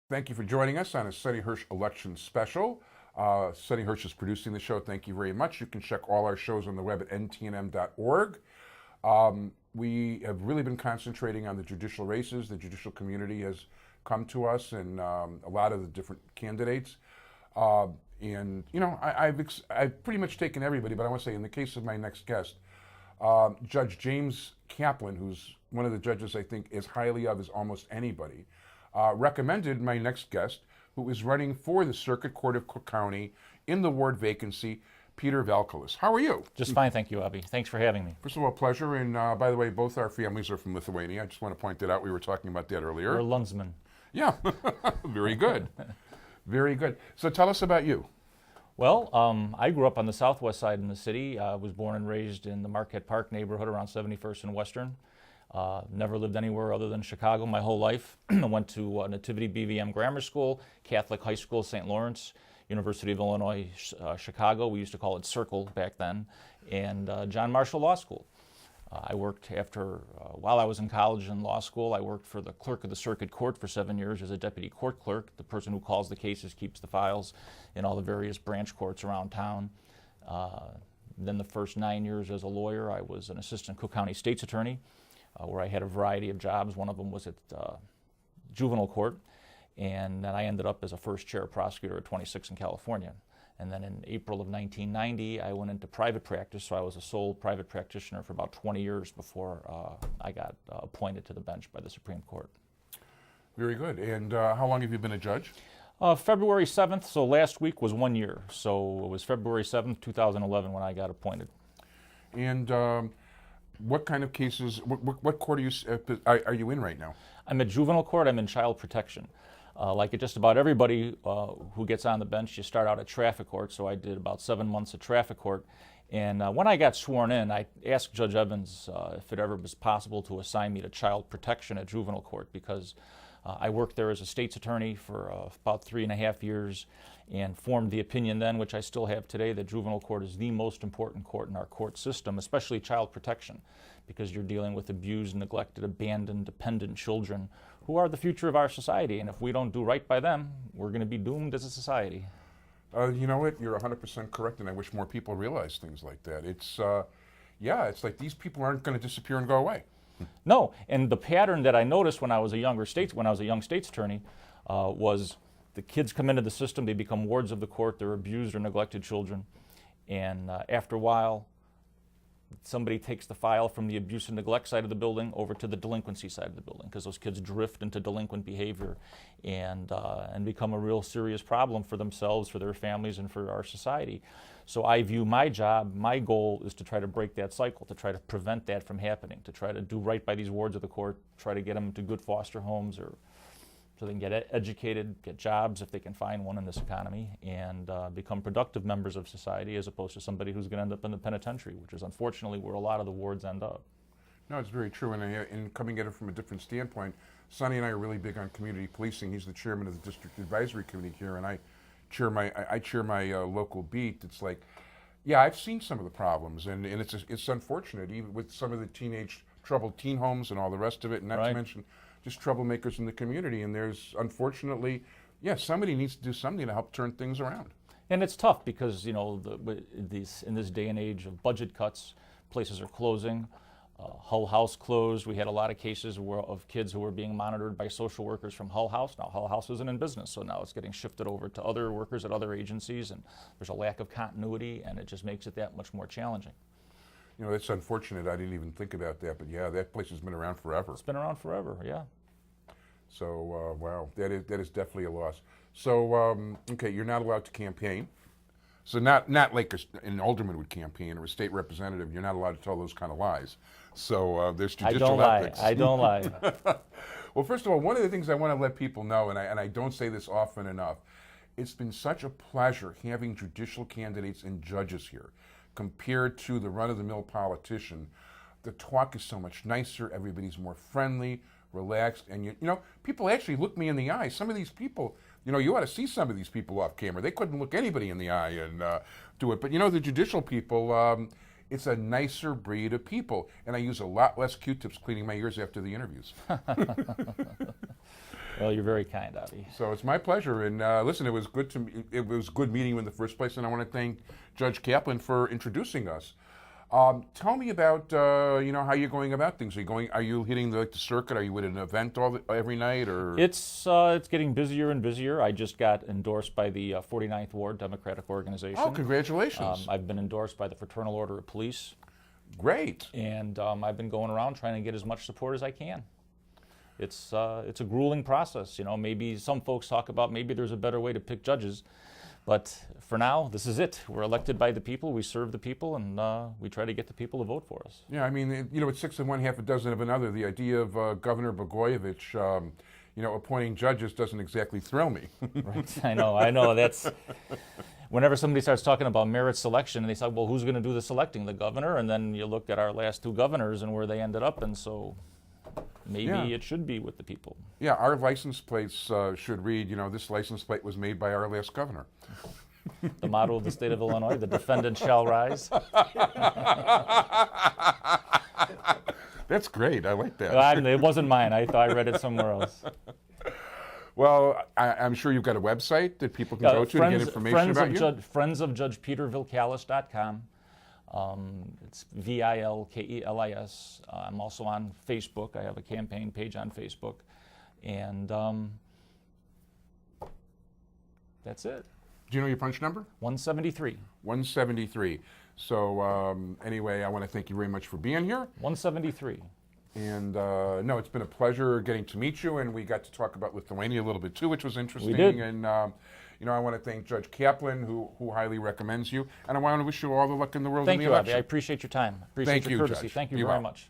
Thank you for joining us on a Sonny Hirsch election special. Sonny Hirsch is producing the show. Thank you very much. You can check all our shows on the web at ntnm.org. We have really been concentrating on the judicial races. The judicial community has come to us and a lot of the different candidates. And you know, I've pretty much taken everybody, but I want to say in the case of my next guest, Judge James Kaplan, who's one of the judges I think as highly of as almost anybody, recommended my next guest, who is running for the Circuit Court of Cook County in the ward vacancy, Peter Vilekelis. How are you? Just fine, thank you, Avi. Thanks for having me. First of all, pleasure. And by the way, both our families are from Lithuania. I just want to point that out. We were talking about that earlier. We're Lundsmen. Yeah, very good. Very good. So tell us about you. Well, I grew up on the southwest side in the city. I was born and raised in the Marquette Park neighborhood around 71st and Western. Never lived anywhere other than Chicago my whole life. I went to Nativity BVM Grammar School, Catholic High School, St. Lawrence, University of Illinois, Chicago. We used to call it Circle back then, and John Marshall Law School. I worked while I was in college and law school, I worked for the clerk of the Circuit Court for 7 years as a deputy court clerk, the person who calls the cases, keeps the files in all the various branch courts around town. Then the first 9 years as a lawyer, I was an assistant Cook County State's Attorney, where I had a variety of jobs. One of them was at Juvenile Court, and then I ended up as a first chair prosecutor at 26 in California. And then in April of 1990, I went into private practice, so I was a sole private practitioner for about 20 years before I got appointed to the bench by the Supreme Court. Very good. And how long have you been a judge? February 7th, so last week was 1 year. So it was February 7th, 2011 when I got appointed. And what kind of cases, what court are you in right now? I'm at juvenile court, I'm in child protection. Like just about everybody who gets on the bench, you start out at traffic court, so I did about 7 months at traffic court. And when I got sworn in, I asked Judge Evans if it ever was possible to assign me to child protection at juvenile court, because I worked there as a state's attorney for about 3.5 years and formed the opinion then, which I still have today, that juvenile court is the most important court in our court system, especially child protection, because you're dealing with abused, neglected, abandoned, dependent children who are the future of our society. And if we don't do right by them, we're going to be doomed as a society. You know what? You're 100% correct, and I wish more people realize things like that. It's, yeah, it's like these people aren't going to disappear and go away. No, and the pattern that I noticed when I was a young state's attorney was the kids come into the system, they become wards of the court, they're abused or neglected children, and after a while, somebody takes the file from the abuse and neglect side of the building over to the delinquency side of the building, because those kids drift into delinquent behavior and become a real serious problem for themselves, for their families, and for our society. So I view my job, my goal is to try to break that cycle, to try to prevent that from happening, to try to do right by these wards of the court, try to get them to good foster homes, or so they can get educated, get jobs if they can find one in this economy, and become productive members of society, as opposed to somebody who's going to end up in the penitentiary, which is unfortunately where a lot of the wards end up. No, it's very true. And coming at it from a different standpoint, Sonny and I are really big on community policing. He's the chairman of the district advisory committee here, and I chair my local beat. It's like, yeah, I've seen some of the problems, and it's unfortunate, even with some of the troubled teen homes and all the rest of it, and not to mention just troublemakers in the community. And there's, unfortunately, yeah, somebody needs to do something to help turn things around. And it's tough because, you know, in this day and age of budget cuts, places are closing. Hull House closed. We had a lot of cases of kids who were being monitored by social workers from Hull House. Now Hull House isn't in business, so now it's getting shifted over to other workers at other agencies, and there's a lack of continuity, and it just makes it that much more challenging. You know, it's unfortunate. I didn't even think about that, but yeah, that place has been around forever. It's been around forever, yeah. So, wow, that is definitely a loss. So, okay, you're not allowed to campaign. So not like an alderman would campaign or a state representative. You're not allowed to tell those kind of lies. So there's judicial ethics. I don't lie. Well, first of all, one of the things I want to let people know, and I don't say this often enough, it's been such a pleasure having judicial candidates and judges here compared to the run-of-the-mill politician. The talk is so much nicer. Everybody's more friendly, relaxed, and you know, people actually look me in the eye. Some of these people, you know, you ought to see some of these people off camera. They couldn't look anybody in the eye and do it. But you know, the judicial people, it's a nicer breed of people, and I use a lot less Q-tips cleaning my ears after the interviews. Well, you're very kind, Avi. So it's my pleasure, and listen, it was good meeting you in the first place, and I want to thank Judge Kaplan for introducing us. Tell me about how you're going about things. Are you hitting the circuit? Are you at an event every night, or? It's getting busier and busier. I just got endorsed by the 49th Ward Democratic Organization. Oh, congratulations! I've been endorsed by the Fraternal Order of Police. Great. And I've been going around trying to get as much support as I can. It's a grueling process. Maybe some folks talk about maybe there's a better way to pick judges, but for now, this is it. We're elected by the people, we serve the people, and we try to get the people to vote for us. Yeah, I mean, it's 6 of one, half a dozen of another. The idea of Governor Blagojevich, appointing judges doesn't exactly thrill me. Right, I know. That's whenever somebody starts talking about merit selection, and they say, well, who's going to do the selecting? The governor? And then you look at our last 2 governors and where they ended up, and so maybe it should be with the people. Yeah, our license plates should read, this license plate was made by our last governor. The motto of the state of Illinois, the defendant shall rise. That's great. I like that. Well, it wasn't mine. I thought I read it somewhere else. Well, I'm sure you've got a website that people can go to get information about you. friendsofjudgepetervilekelis.com. It's Vilekelis. I'm also on Facebook. I have a campaign page on Facebook. And that's it. Do you know your punch number? 173. 173. So anyway, I want to thank you very much for being here. 173. And no, it's been a pleasure getting to meet you, and we got to talk about Lithuania a little bit too, which was interesting. We did. And I want to thank Judge Kaplan, who highly recommends you, and I want to wish you all the luck in the world. Thank in the you, election. Avi. I appreciate your time. Appreciate your courtesy. Judge. Thank you Be very well. much.